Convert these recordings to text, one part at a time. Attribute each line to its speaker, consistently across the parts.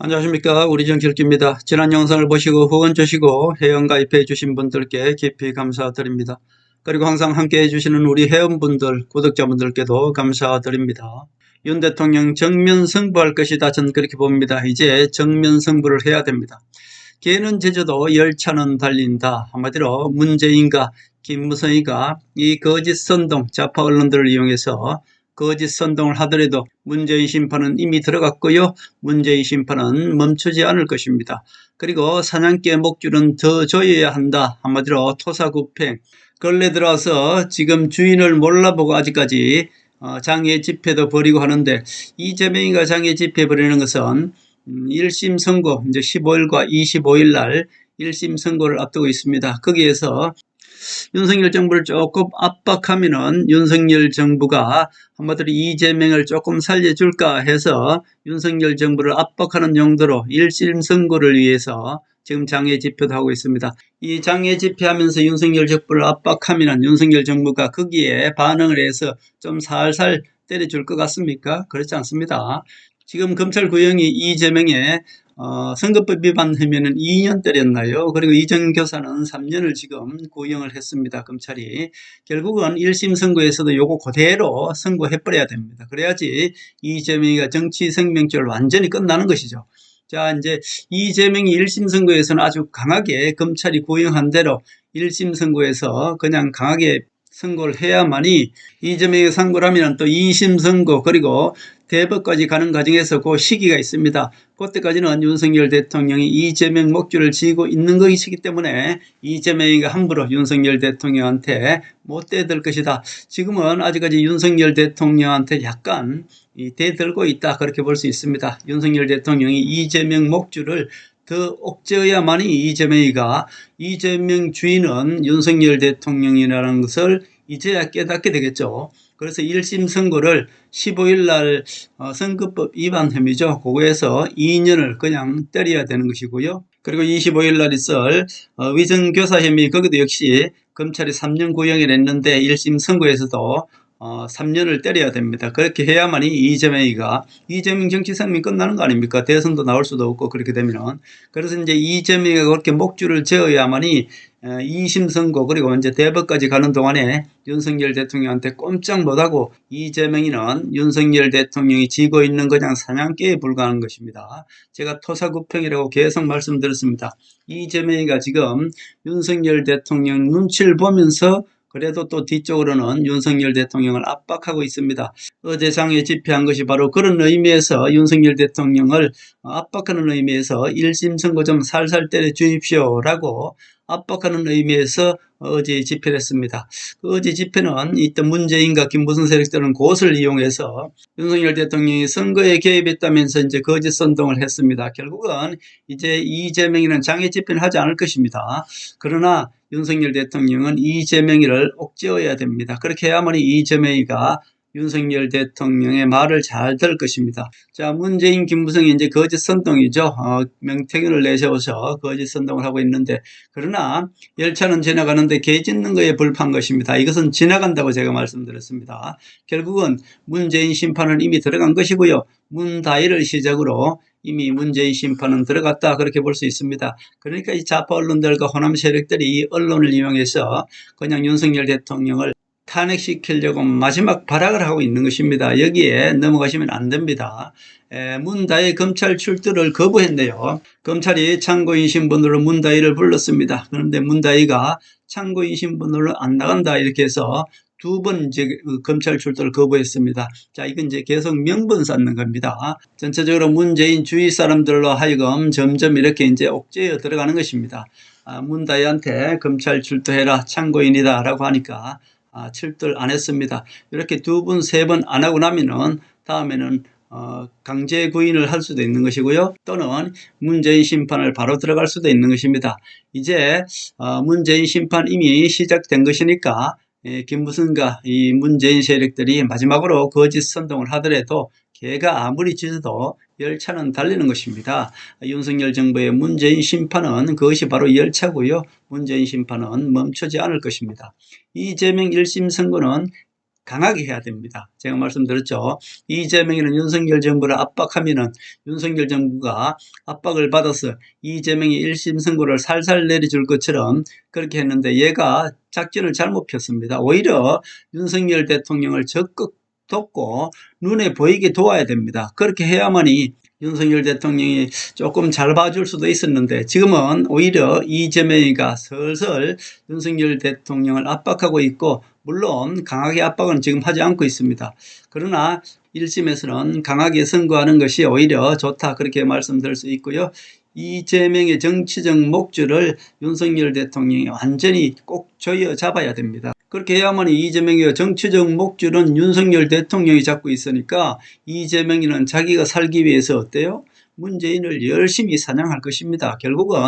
Speaker 1: 안녕하십니까. 우리정치일기입니다. 지난 영상을 보시고 후원 주시고 회원 가입해 주신 분들께 깊이 감사드립니다. 그리고 항상 함께 해주시는 우리 회원분들, 구독자분들께도 감사드립니다. 윤 대통령 정면 승부할 것이다. 저는 그렇게 봅니다. 이제 정면 승부를 해야 됩니다. 개는 제주도 열차는 달린다. 한마디로 문재인과 김무성이가 이 거짓 선동, 좌파 언론들을 이용해서 거짓 선동을 하더라도 문재인 심판은 이미 들어갔고요. 문재인 심판은 멈추지 않을 것입니다. 그리고 사냥개 목줄은 더 조여야 한다. 한마디로 토사구팽. 근래 들어와서 지금 주인을 몰라보고 아직까지 장애 집회도 벌이고 하는데, 이재명이가 장애 집회 벌이는 것은 1심 선고, 이제 15일과 25일 날 1심 선고를 앞두고 있습니다. 거기에서 윤석열 정부를 조금 압박하면은 윤석열 정부가 한마디로 이재명을 조금 살려줄까 해서 윤석열 정부를 압박하는 용도로 1심 선고를 위해서 지금 장애 집회도 하고 있습니다. 이 장애 집회하면서 윤석열 정부를 압박하면은 윤석열 정부가 거기에 반응을 해서 좀 살살 때려줄 것 같습니까? 그렇지 않습니다. 지금 검찰 구형이 이재명의 선거법 위반하면은 2년 때렸나요? 그리고 이정 교사는 3년을 지금 구형을 했습니다. 검찰이. 결국은 1심 선고에서도 요거 그대로 선고해버려야 됩니다. 그래야지 이재명이가 정치 생명줄 완전히 끝나는 것이죠. 자, 이제 이재명이 1심 선고에서는 아주 강하게 검찰이 구형한 대로 1심 선고에서 그냥 강하게 선고를 해야만이, 이재명이 선고를 하면 또 2심 선고 그리고 대법까지 가는 과정에서 그 시기가 있습니다. 그때까지는 윤석열 대통령이 이재명 목줄을 쥐고 있는 것이기 때문에 이재명이가 함부로 윤석열 대통령한테 못 대들 것이다. 지금은 아직까지 윤석열 대통령한테 약간 대들고 있다, 그렇게 볼 수 있습니다. 윤석열 대통령이 이재명 목줄을 더 옥죄어야만이 이재명 주인은 윤석열 대통령이라는 것을 이제야 깨닫게 되겠죠. 그래서 1심 선고를 15일 날 선거법 위반 혐의죠. 그거에서 2년을 그냥 때려야 되는 것이고요. 그리고 25일 날 있을 위정교사 혐의, 거기도 역시 검찰이 3년 구형을 했는데 1심 선고에서도 3년을 때려야 됩니다. 그렇게 해야만이 이재명 정치 생명이 끝나는 거 아닙니까? 대선도 나올 수도 없고 그렇게 되면은. 그래서 이제 이재명이가 그렇게 목줄을 재어야만이 2심 선고 그리고 이제 대법까지 가는 동안에 윤석열 대통령한테 꼼짝 못하고 이재명이는 윤석열 대통령이 쥐고 있는 그냥 사냥개에 불과한 것입니다. 제가 토사구팽이라고 계속 말씀드렸습니다. 이재명이가 지금 윤석열 대통령 눈치를 보면서 그래도 또 뒤쪽으로는 윤석열 대통령을 압박하고 있습니다. 어제 장애 집회한 것이 바로 그런 의미에서 윤석열 대통령을 압박하는 의미에서 1심 선고 좀 살살 때려 주십시오라고 압박하는 의미에서 어제 집회를 했습니다. 어제 집회는 이때 문재인과 김무성 세력들은 그것을 이용해서 윤석열 대통령이 선거에 개입했다면서 이제 거짓 선동을 했습니다. 결국은 이제 이재명이는 장애 집회는 하지 않을 것입니다. 그러나 윤석열 대통령은 이재명이를 옥죄어야 됩니다. 그렇게 해야만이 이재명이가 윤석열 대통령의 말을 잘 들을 것입니다. 자, 문재인, 김무성이 이제 거짓 선동이죠. 명태균을 내세워서 거짓 선동을 하고 있는데, 그러나 열차는 지나가는데 개 짖는 거에 불파한 것입니다. 이것은 지나간다고 제가 말씀드렸습니다. 결국은 문재인 심판은 이미 들어간 것이고요. 문다일을 시작으로 이미 문재인 심판은 들어갔다, 그렇게 볼 수 있습니다. 그러니까 이 좌파 언론들과 호남 세력들이 이 언론을 이용해서 그냥 윤석열 대통령을 탄핵시키려고 마지막 발악을 하고 있는 것입니다. 여기에 넘어가시면 안 됩니다. 문다혜 검찰 출두를 거부했네요. 검찰이 참고인 신분으로 문다혜를 불렀습니다. 그런데 문다혜가 참고인 신분으로 안 나간다 이렇게 해서 두 번 이제 검찰 출두를 거부했습니다. 자, 이건 이제 계속 명분 쌓는 겁니다. 전체적으로 문재인 주위 사람들로 하여금 점점 이렇게 이제 옥죄어 들어가는 것입니다. 문다혜한테 검찰 출두해라, 참고인이다 라고 하니까 출두를 안 했습니다. 이렇게 두 번, 세 번 안 하고 나면은 다음에는 강제 구인을 할 수도 있는 것이고요. 또는 문재인 심판을 바로 들어갈 수도 있는 것입니다. 이제 문재인 심판 이미 시작된 것이니까 김무성과 이 문재인 세력들이 마지막으로 거짓 선동을 하더라도 개가 아무리 짖어도 열차는 달리는 것입니다. 윤석열 정부의 문재인 심판은 그것이 바로 열차고요. 문재인 심판은 멈추지 않을 것입니다. 이재명 1심 선고는 강하게 해야 됩니다. 제가 말씀드렸죠. 이재명이는 윤석열 정부를 압박하면은 윤석열 정부가 압박을 받아서 이재명이 1심 선고를 살살 내려줄 것처럼 그렇게 했는데 얘가 작전을 잘못 폈습니다. 오히려 윤석열 대통령을 적극 돕고 눈에 보이게 도와야 됩니다. 그렇게 해야만이 윤석열 대통령이 조금 잘 봐줄 수도 있었는데 지금은 오히려 이재명이가 슬슬 윤석열 대통령을 압박하고 있고 물론 강하게 압박은 지금 하지 않고 있습니다. 그러나 1심에서는 강하게 선고하는 것이 오히려 좋다 그렇게 말씀드릴 수 있고요. 이재명의 정치적 목줄을 윤석열 대통령이 완전히 꼭 조여 잡아야 됩니다. 그렇게 해야만 이재명의 정치적 목줄은 윤석열 대통령이 잡고 있으니까 이재명이는 자기가 살기 위해서 어때요? 문재인을 열심히 사냥할 것입니다. 결국은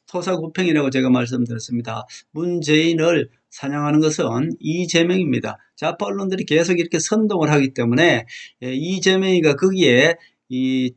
Speaker 1: 토사구팽이라고 제가 말씀드렸습니다. 문재인을 사냥하는 것은 이재명입니다. 좌파 언론들이 계속 이렇게 선동을 하기 때문에 이재명이가 거기에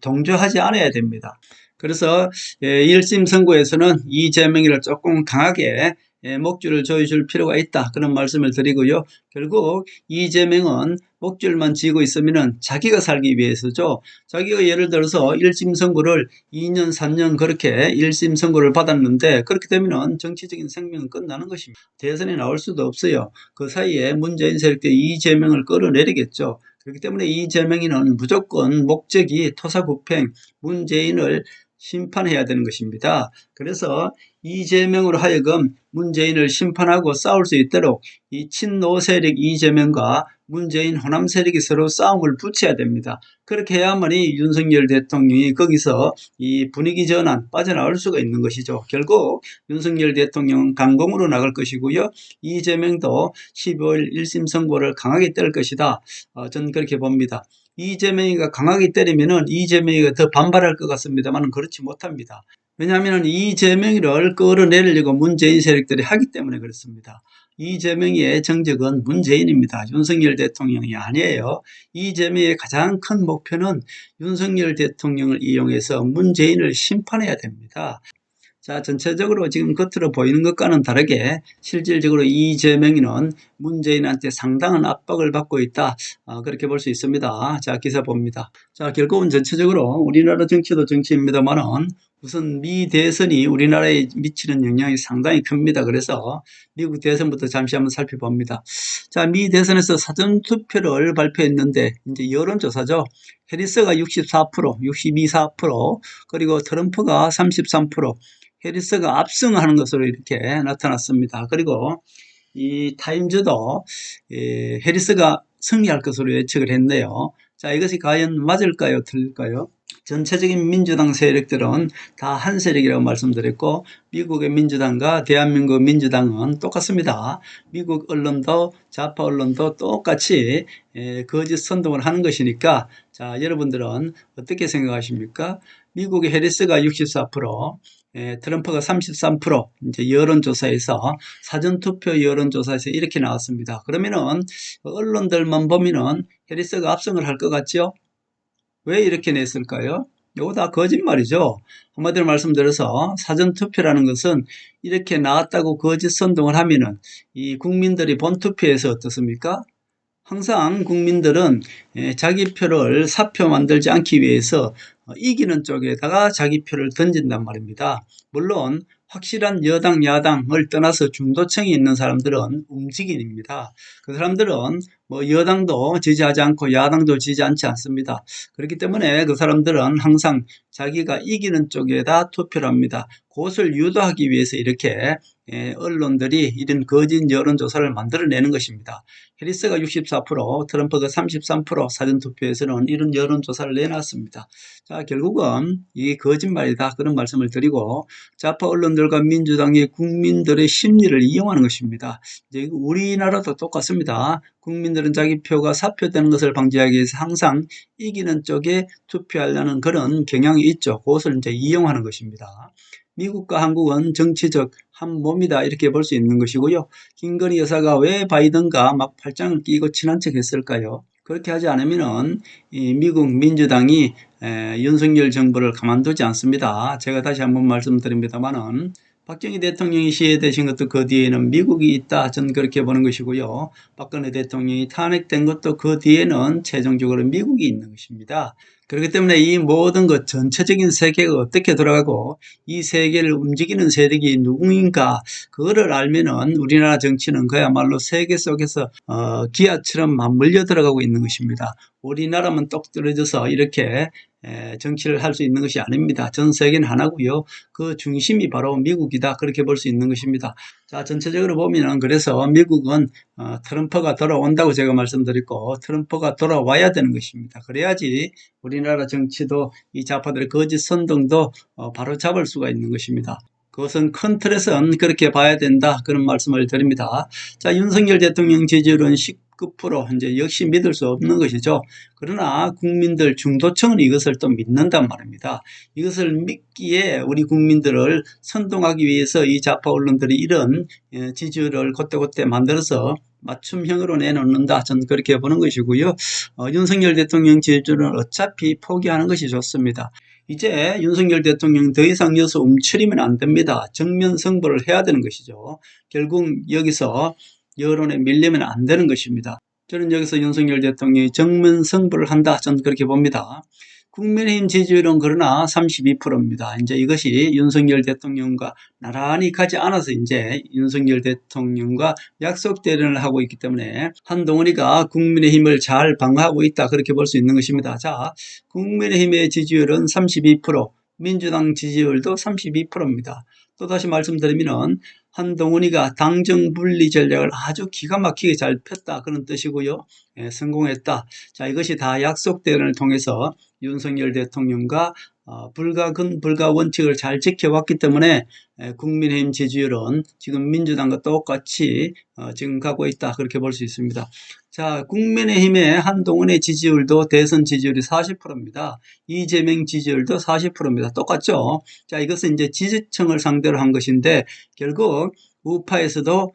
Speaker 1: 동조하지 않아야 됩니다. 그래서 1심 선고에서는 이재명이를 조금 강하게 목줄을 조여줄 필요가 있다. 그런 말씀을 드리고요. 결국 이재명은 목줄만 쥐고 있으면 자기가 살기 위해서죠. 자기가 예를 들어서 1심 선고를 2년, 3년 그렇게 1심 선고를 받았는데 그렇게 되면 정치적인 생명은 끝나는 것입니다. 대선에 나올 수도 없어요. 그 사이에 문재인 세력들이 이재명을 끌어내리겠죠. 그렇기 때문에 이재명이는 무조건 목적이 토사구팽, 문재인을 심판해야 되는 것입니다. 그래서 이재명으로 하여금 문재인을 심판하고 싸울 수 있도록 이 친노 세력 이재명과 문재인 호남 세력이 서로 싸움을 붙여야 됩니다. 그렇게 해야만이 윤석열 대통령이 거기서 이 분위기 전환 빠져나올 수가 있는 것이죠. 결국 윤석열 대통령은 강공으로 나갈 것이고요. 이재명도 15일 1심 선고를 강하게 때릴 것이다. 저는 그렇게 봅니다. 이재명이가 강하게 때리면은 이재명이가 더 반발할 것 같습니다만 그렇지 못합니다. 왜냐하면 이재명이를 끌어내리려고 문재인 세력들이 하기 때문에 그렇습니다. 이재명의 정적은 문재인입니다. 윤석열 대통령이 아니에요. 이재명의 가장 큰 목표는 윤석열 대통령을 이용해서 문재인을 심판해야 됩니다. 자, 전체적으로 지금 겉으로 보이는 것과는 다르게 실질적으로 이재명이는 문재인한테 상당한 압박을 받고 있다. 그렇게 볼 수 있습니다. 자, 기사 봅니다. 자, 결국은 전체적으로 우리나라 정치도 정치입니다만은 우선 미 대선이 우리나라에 미치는 영향이 상당히 큽니다. 그래서 미국 대선부터 잠시 한번 살펴봅니다. 자, 미 대선에서 사전투표를 발표했는데 이제 여론조사죠. 해리스가 64%, 62.4%, 그리고 트럼프가 33%, 해리스가 압승하는 것으로 이렇게 나타났습니다. 그리고 이 타임즈도 해리스가 승리할 것으로 예측을 했네요. 자, 이것이 과연 맞을까요? 틀릴까요? 전체적인 민주당 세력들은 다 한 세력이라고 말씀드렸고 미국의 민주당과 대한민국 민주당은 똑같습니다. 미국 언론도 좌파 언론도 똑같이 거짓 선동을 하는 것이니까 자, 여러분들은 어떻게 생각하십니까? 미국의 해리스가 64%, 트럼프가 33% 이제 여론조사에서 사전투표 여론조사에서 이렇게 나왔습니다. 그러면은 언론들만 보면은 해리스가 압승을 할 것 같죠? 왜 이렇게 냈을까요? 이거 다 거짓말이죠. 한마디로 말씀드려서 사전투표라는 것은 이렇게 나왔다고 거짓 선동을 하면은 이 국민들이 본투표에서 어떻습니까? 항상 국민들은 자기 표를 사표 만들지 않기 위해서 이기는 쪽에다가 자기 표를 던진단 말입니다. 물론 확실한 여당 야당을 떠나서 중도층이 있는 사람들은 움직임입니다. 그 사람들은 뭐 여당도 지지하지 않고 야당도 지지하지 않지 않습니다. 그렇기 때문에 그 사람들은 항상 자기가 이기는 쪽에다 투표를 합니다. 그것을 유도하기 위해서 이렇게 언론들이 이런 거짓 여론조사를 만들어내는 것입니다. 해리스가 64%, 트럼프가 33% 사전투표에서는 이런 여론조사를 내놨습니다. 자, 결국은 이게 거짓말이다 그런 말씀을 드리고 좌파 언론들과 민주당이 국민들의 심리를 이용하는 것입니다. 이제 우리나라도 똑같습니다. 국민들은 자기 표가 사표되는 것을 방지하기 위해서 항상 이기는 쪽에 투표하려는 그런 경향이 있죠. 그것을 이제 이용하는 것입니다. 미국과 한국은 정치적 한 몸이다 이렇게 볼 수 있는 것이고요. 김건희 여사가 왜 바이든과 막 팔짱을 끼고 친한 척 했을까요? 그렇게 하지 않으면은 이 미국 민주당이 윤석열 정부를 가만두지 않습니다. 제가 다시 한번 말씀드립니다만은 박정희 대통령이 시해되신 것도 그 뒤에는 미국이 있다. 저는 그렇게 보는 것이고요. 박근혜 대통령이 탄핵된 것도 그 뒤에는 최종적으로 미국이 있는 것입니다. 그렇기 때문에 이 모든 것 전체적인 세계가 어떻게 돌아가고 이 세계를 움직이는 세력이 누구인가 그거를 알면은 우리나라 정치는 그야말로 세계 속에서 기아처럼 맞물려 들어가고 있는 것입니다. 우리나라만 똑 떨어져서 이렇게 정치를 할 수 있는 것이 아닙니다. 전 세계는 하나고요. 그 중심이 바로 미국이다. 그렇게 볼 수 있는 것입니다. 자, 전체적으로 보면은 그래서 미국은 트럼프가 돌아온다고 제가 말씀드렸고 트럼프가 돌아와야 되는 것입니다. 그래야지 우리나라 정치도 이 좌파들의 거짓 선동도 바로잡을 수가 있는 것입니다. 그것은 큰 틀에서는 그렇게 봐야 된다. 그런 말씀을 드립니다. 자, 윤석열 대통령 지지율은 19%, 이제 역시 믿을 수 없는 것이죠. 그러나 국민들 중도층은 이것을 또 믿는단 말입니다. 이것을 믿기에 우리 국민들을 선동하기 위해서 이 좌파 언론들이 이런 지지율을 그때그때 만들어서 맞춤형으로 내놓는다. 저는 그렇게 보는 것이고요. 윤석열 대통령 지지율은 어차피 포기하는 것이 좋습니다. 이제 윤석열 대통령 더 이상 여기서 움츠리면 안 됩니다. 정면 승부를 해야 되는 것이죠. 결국 여기서 여론에 밀리면 안 되는 것입니다. 저는 여기서 윤석열 대통령이 정면 승부를 한다. 저는 그렇게 봅니다. 국민의힘 지지율은 그러나 32%입니다. 이제 이것이 윤석열 대통령과 나란히 가지 않아서 이제 윤석열 대통령과 약속 대련을 하고 있기 때문에 한동훈이가 국민의힘을 잘 방어하고 있다. 그렇게 볼 수 있는 것입니다. 자, 국민의힘의 지지율은 32%, 민주당 지지율도 32%입니다. 또다시 말씀드리면 한동훈이가 당정 분리 전략을 아주 기가 막히게 잘 폈다. 그런 뜻이고요. 성공했다. 자, 이것이 다 약속 대련을 통해서 윤석열 대통령과 불가근 불가원칙을 잘 지켜왔기 때문에 국민의힘 지지율은 지금 민주당과 똑같이 지금 가고 있다. 그렇게 볼 수 있습니다. 자, 국민의힘의 한동훈의 지지율도 대선 지지율이 40%입니다. 이재명 지지율도 40%입니다. 똑같죠? 자, 이것은 이제 지지층을 상대로 한 것인데 결국 우파에서도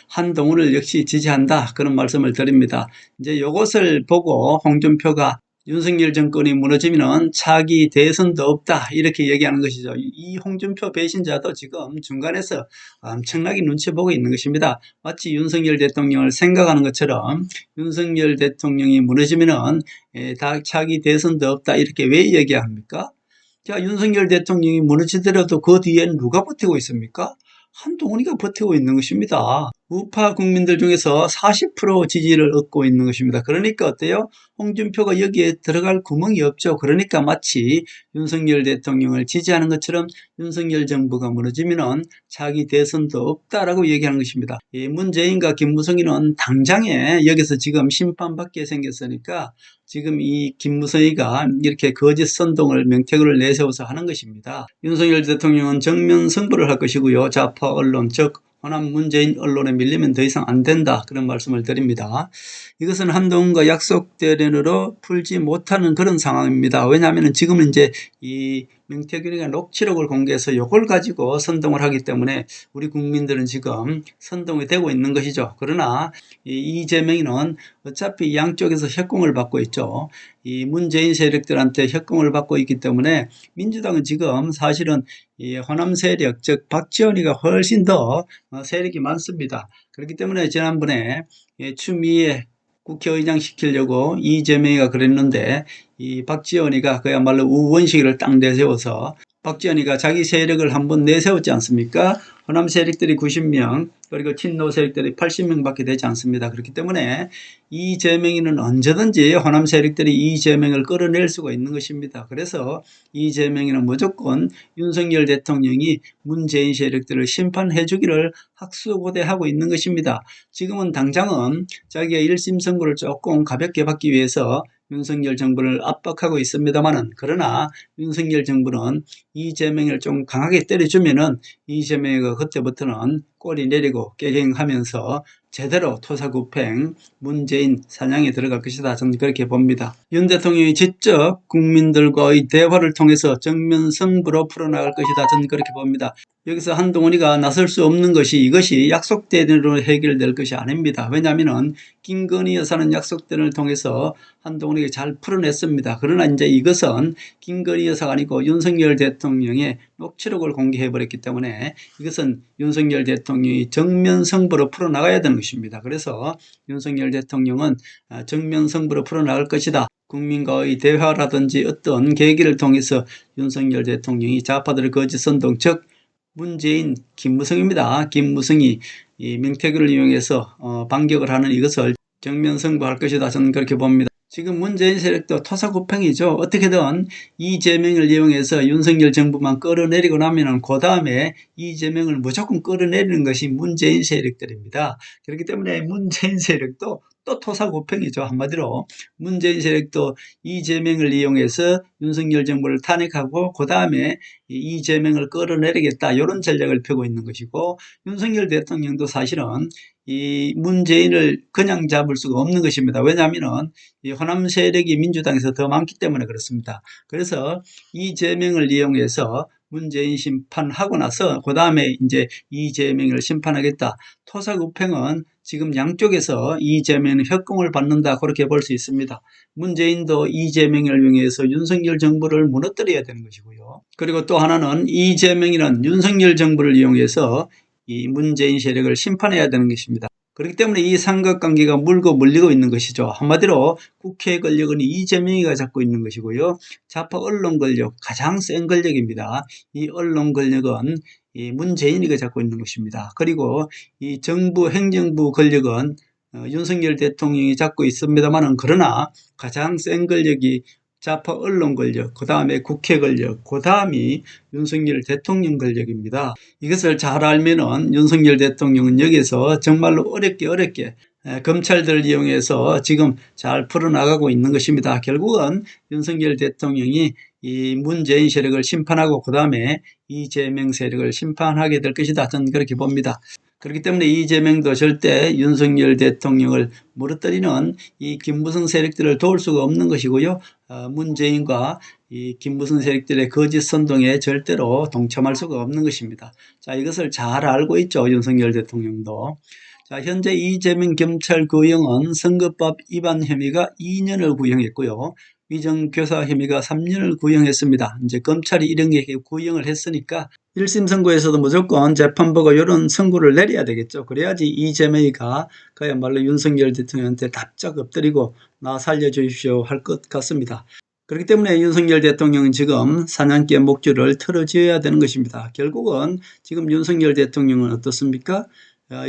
Speaker 1: 한동훈을 역시 지지한다. 그런 말씀을 드립니다. 이제 이것을 보고 홍준표가 윤석열 정권이 무너지면 차기 대선도 없다. 이렇게 얘기하는 것이죠. 이 홍준표 배신자도 지금 중간에서 엄청나게 눈치 보고 있는 것입니다. 마치 윤석열 대통령을 생각하는 것처럼 윤석열 대통령이 무너지면 차기 대선도 없다. 이렇게 왜 얘기합니까? 자, 윤석열 대통령이 무너지더라도 그 뒤에는 누가 버티고 있습니까? 한동훈이가 버티고 있는 것입니다. 우파 국민들 중에서 40% 지지를 얻고 있는 것입니다. 그러니까 어때요? 홍준표가 여기에 들어갈 구멍이 없죠. 그러니까 마치 윤석열 대통령을 지지하는 것처럼 윤석열 정부가 무너지면 차기 대선도 없다라고 얘기하는 것입니다. 이 문재인과 김무성이는 당장에 여기서 지금 심판받게 생겼으니까 지금 이 김무성이가 이렇게 거짓 선동을 명태구를 내세워서 하는 것입니다. 윤석열 대통령은 정면 승부를 할 것이고요. 좌파 언론 즉 호남 문재인 언론에 밀리면 더 이상 안 된다. 그런 말씀을 드립니다. 이것은 한동훈과 약속 대련으로 풀지 못하는 그런 상황입니다. 왜냐하면 지금은 이제 이 명태균이가 녹취록을 공개해서 이걸 가지고 선동을 하기 때문에 우리 국민들은 지금 선동이 되고 있는 것이죠. 그러나 이재명이는 어차피 양쪽에서 협공을 받고 있죠. 이 문재인 세력들한테 협공을 받고 있기 때문에 민주당은 지금 사실은 이 호남 세력 즉 박지원이가 훨씬 더 세력이 많습니다. 그렇기 때문에 지난번에 추미애 국회의장 시키려고 이재명이가 그랬는데 이 박지원이가 그야말로 우원식을 딱 내세워서 박지원이가 자기 세력을 한번 내세웠지 않습니까? 호남 세력들이 90명 그리고 친노 세력들이 80명 밖에 되지 않습니다. 그렇기 때문에 이재명이는 언제든지 호남 세력들이 이재명을 끌어낼 수가 있는 것입니다. 그래서 이재명이는 무조건 윤석열 대통령이 문재인 세력들을 심판해 주기를 학수고대하고 있는 것입니다. 지금은 당장은 자기가 1심 선고를 조금 가볍게 받기 위해서 윤석열 정부를 압박하고 있습니다만은 그러나 윤석열 정부는 이재명을 좀 강하게 때려주면은 이재명이 그때부터는 꼬리 내리고 갱행하면서 제대로 토사구팽 문재인 사냥에 들어갈 것이다. 저는 그렇게 봅니다. 윤 대통령이 직접 국민들과의 대화를 통해서 정면 승부로 풀어나갈 것이다. 저는 그렇게 봅니다. 여기서 한동훈이가 나설 수 없는 것이 이것이 약속대로 해결될 것이 아닙니다. 왜냐하면 김건희 여사는 약속대를 통해서 한동훈에게 잘 풀어냈습니다. 그러나 이제 이것은 김건희 여사가 아니고 윤석열 대통령의 녹취록을 공개해버렸기 때문에 이것은 윤석열 대통령이 정면 승부로 풀어나가야 되는 것입니다. 그래서 윤석열 대통령은 정면 승부로 풀어나갈 것이다. 국민과의 대화라든지 어떤 계기를 통해서 윤석열 대통령이 좌파들의 거짓 선동, 즉 문재인 김무성입니다. 김무성이 이 명태균을 이용해서 반격을 하는 이것을 정면 승부할 것이다. 저는 그렇게 봅니다. 지금 문재인 세력도 토사구팽이죠. 어떻게든 이재명을 이용해서 윤석열 정부만 끌어내리고 나면은 그 다음에 이재명을 무조건 끌어내리는 것이 문재인 세력들입니다. 그렇기 때문에 문재인 세력도 또 토사구팽이죠. 한마디로 문재인 세력도 이재명을 이용해서 윤석열 정부를 탄핵하고 그 다음에 이재명을 끌어내리겠다, 이런 전략을 펴고 있는 것이고, 윤석열 대통령도 사실은 이 문재인을 그냥 잡을 수가 없는 것입니다. 왜냐하면 이 호남 세력이 민주당에서 더 많기 때문에 그렇습니다. 그래서 이재명을 이용해서 문재인 심판하고 나서 그 다음에 이제 이재명을 심판하겠다. 토사구팽은 지금 양쪽에서 이재명은 협공을 받는다, 그렇게 볼 수 있습니다. 문재인도 이재명을 이용해서 윤석열 정부를 무너뜨려야 되는 것이고요. 그리고 또 하나는 이재명이는 윤석열 정부를 이용해서 이 문재인 세력을 심판해야 되는 것입니다. 그렇기 때문에 이 삼각관계가 물고 물리고 있는 것이죠. 한마디로 국회 권력은 이재명이가 잡고 있는 것이고요. 좌파 언론 권력, 가장 센 권력입니다. 이 언론 권력은 이 문재인이가 잡고 있는 것입니다. 그리고 이 정부 행정부 권력은 윤석열 대통령이 잡고 있습니다만은, 그러나 가장 센 권력이 좌파 언론 권력, 그 다음에 국회 권력, 그 다음이 윤석열 대통령 권력입니다. 이것을 잘 알면은 윤석열 대통령은 여기서 정말로 어렵게 검찰들을 이용해서 지금 잘 풀어나가고 있는 것입니다. 결국은 윤석열 대통령이 이 문재인 세력을 심판하고 그 다음에 이재명 세력을 심판하게 될 것이다. 저는 그렇게 봅니다. 그렇기 때문에 이재명도 절대 윤석열 대통령을 무너뜨리는 이 김무성 세력들을 도울 수가 없는 것이고요. 문재인과 이 김무성 세력들의 거짓 선동에 절대로 동참할 수가 없는 것입니다. 자, 이것을 잘 알고 있죠. 윤석열 대통령도. 자, 현재 이재명 경찰 구형은 선거법 위반 혐의가 2년을 구형했고요. 위정교사 혐의가 3년을 구형했습니다. 이제 검찰이 이런 게 구형을 했으니까 1심 선고에서도 무조건 재판부가 이런 선고를 내려야 되겠죠. 그래야지 이재명이가 그야말로 윤석열 대통령한테 납작 엎드리고 나 살려주십시오 할 것 같습니다. 그렇기 때문에 윤석열 대통령은 지금 사냥개 목줄을 틀어지어야 되는 것입니다. 결국은 지금 윤석열 대통령은 어떻습니까?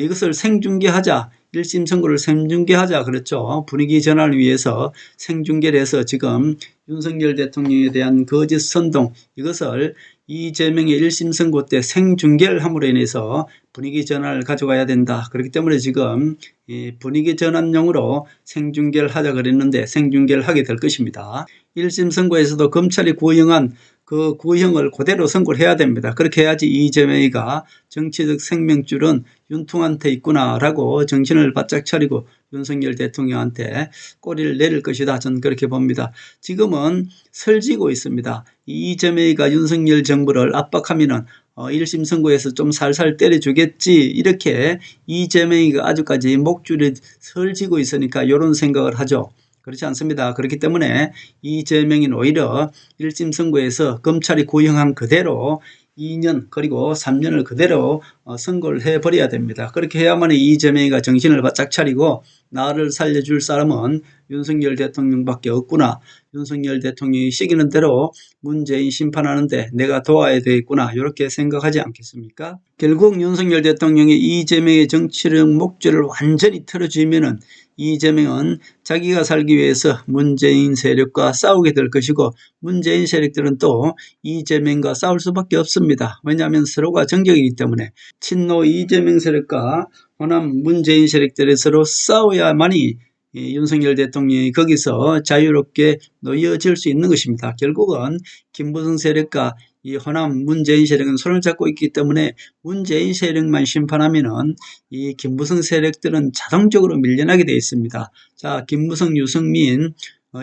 Speaker 1: 이것을 생중계하자, 1심 선고를 생중계하자 그랬죠. 분위기 전환을 위해서 생중계를 해서 지금 윤석열 대통령에 대한 거짓 선동, 이것을 이재명의 1심 선고 때 생중계를 함으로 인해서 분위기 전환을 가져가야 된다. 그렇기 때문에 지금 이 분위기 전환용으로 생중계를 하자 그랬는데 생중계를 하게 될 것입니다. 1심 선고에서도 검찰이 구형한 그 구형을 그대로 선고를 해야 됩니다. 그렇게 해야지 이재명이가 정치적 생명줄은 윤통한테 있구나라고 정신을 바짝 차리고 윤석열 대통령한테 꼬리를 내릴 것이다. 저는 그렇게 봅니다. 지금은 설지고 있습니다. 이재명이가 윤석열 정부를 압박하면은 1심 선고에서 좀 살살 때려주겠지, 이렇게 이재명이가 아직까지 목줄이 설지고 있으니까 이런 생각을 하죠. 그렇지 않습니다. 그렇기 때문에 이재명은 오히려 1심 선고에서 검찰이 구형한 그대로 2년 그리고 3년을 그대로 선고를 해버려야 됩니다. 그렇게 해야만 이재명이가 정신을 바짝 차리고 나를 살려줄 사람은 윤석열 대통령밖에 없구나, 윤석열 대통령이 시키는 대로 문재인 심판하는데 내가 도와야 되겠구나, 이렇게 생각하지 않겠습니까? 결국 윤석열 대통령이 이재명의 정치력 목줄을 완전히 틀어주면은 이재명은 자기가 살기 위해서 문재인 세력과 싸우게 될 것이고, 문재인 세력들은 또 이재명과 싸울 수밖에 없습니다. 왜냐하면 서로가 정적이기 때문에 친노 이재명 세력과 호남 문재인 세력들이 서로 싸워야만이 윤석열 대통령이 거기서 자유롭게 놓여질 수 있는 것입니다. 결국은 김무성 세력과 이 호남 문재인 세력은 손을 잡고 있기 때문에 문재인 세력만 심판하면은 이 김무성 세력들은 자동적으로 밀려나게 되어 있습니다. 자, 김무성, 유승민,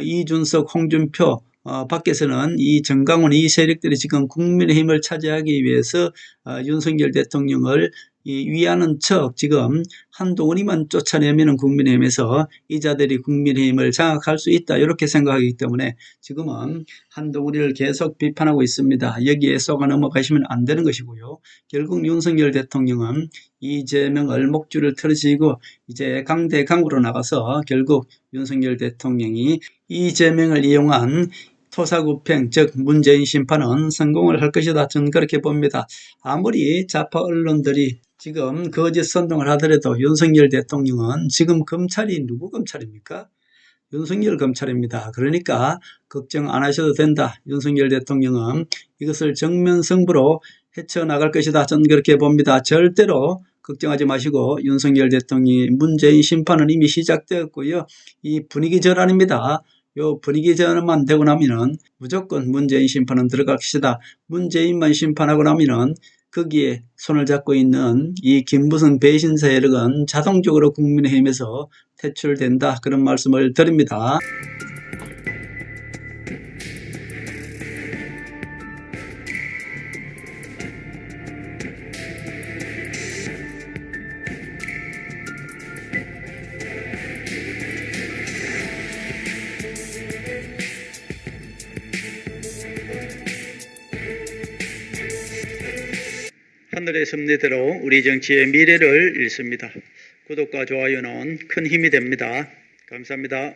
Speaker 1: 이준석, 홍준표, 밖에서는 이 정강훈 이 세력들이 지금 국민의힘을 차지하기 위해서 윤석열 대통령을 위하는 척 지금 한동훈이만 쫓아내면은 국민의힘에서 이 자들이 국민의힘을 장악할 수 있다 이렇게 생각하기 때문에 지금은 한동훈이를 계속 비판하고 있습니다. 여기에 쏘가 넘어가시면 안 되는 것이고요. 결국 윤석열 대통령은 이재명을 목줄을 틀어지고 이제 강대강으로 나가서 결국 윤석열 대통령이 이재명을 이용한 토사구팽 즉 문재인 심판은 성공을 할 것이다. 저는 그렇게 봅니다. 아무리 좌파 언론들이 지금 거짓 선동을 하더라도 윤석열 대통령은 지금 검찰이 누구 검찰입니까? 윤석열 검찰입니다. 그러니까 걱정 안 하셔도 된다. 윤석열 대통령은 이것을 정면 승부로 헤쳐나갈 것이다. 저는 그렇게 봅니다. 절대로 걱정하지 마시고 윤석열 대통령이 문재인 심판은 이미 시작되었고요. 이 분위기 전환입니다. 요 분위기 전환만 되고 나면은 무조건 문재인 심판은 들어갈 것이다. 문재인만 심판하고 나면은 거기에 손을 잡고 있는 이 김무성 배신 세력은 자동적으로 국민의힘에서 퇴출된다. 그런 말씀을 드립니다. 하늘의 섭리대로 우리 정치의 미래를 읽습니다. 구독과 좋아요는 큰 힘이 됩니다. 감사합니다.